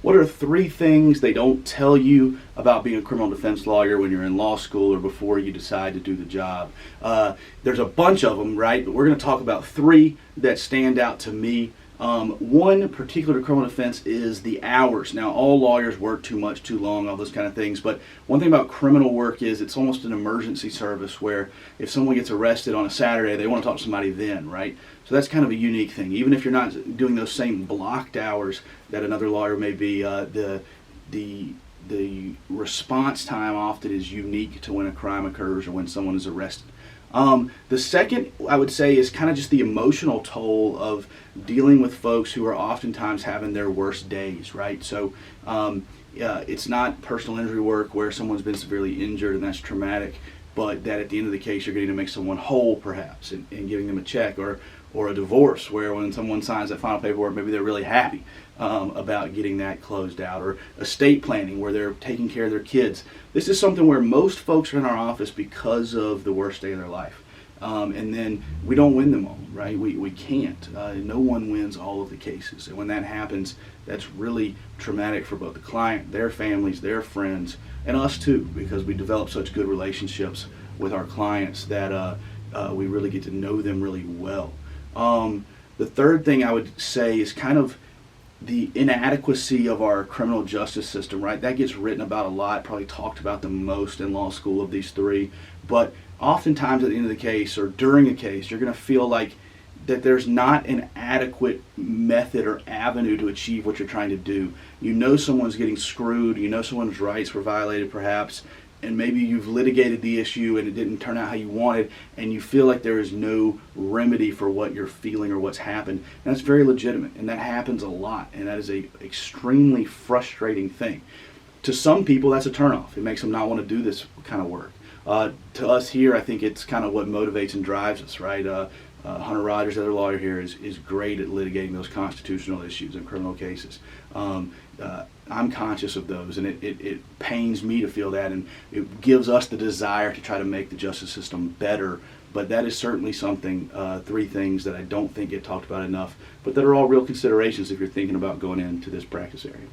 what are three things they don't tell you about being a criminal defense lawyer when you're in law school or before you decide to do the job? There's a bunch of them, right? But we're going to talk about three that stand out to me. One particular criminal defense is the hours. Now, all lawyers work too much, too long, all those kind of things. But one thing about criminal work is it's almost an emergency service where if someone gets arrested on a Saturday, they want to talk to somebody then, right? So that's kind of a unique thing. Even if you're not doing those same blocked hours that another lawyer may be, the response time often is unique to when a crime occurs or when someone is arrested. The second, I would say, is kind of just the emotional toll of dealing with folks who are oftentimes having their worst days, right? So it's not personal injury work where someone's been severely injured and that's traumatic, but that at the end of the case you're getting to make someone whole perhaps and giving them a check, or a divorce where when someone signs that final paperwork, maybe they're really happy about getting that closed out, or estate planning where they're taking care of their kids. This is something where most folks are in our office because of the worst day of their life. And then we don't win them all, right? We can't. No one wins all of the cases. And when that happens, that's really traumatic for both the client, their families, their friends, and us too, because we develop such good relationships with our clients that we really get to know them really well. The third thing I would say is kind of the inadequacy of our criminal justice system, right? That gets written about a lot, probably talked about the most in law school of these three. But oftentimes at the end of the case or during a case, you're going to feel like that there's not an adequate method or avenue to achieve what you're trying to do. You know someone's getting screwed, you know someone's rights were violated perhaps, and maybe you've litigated the issue and it didn't turn out how you wanted, and you feel like there is no remedy for what you're feeling or what's happened. And that's very legitimate, and that happens a lot, and that is a extremely frustrating thing. To some people, that's a turnoff. It makes them not want to do this kind of work. To us here, I think it's kind of what motivates and drives us, right? Hunter Rogers, the other lawyer here, is great at litigating those constitutional issues in criminal cases. I'm conscious of those, and it pains me to feel that, and it gives us the desire to try to make the justice system better. But that is certainly something, three things that I don't think get talked about enough, but that are all real considerations if you're thinking about going into this practice area.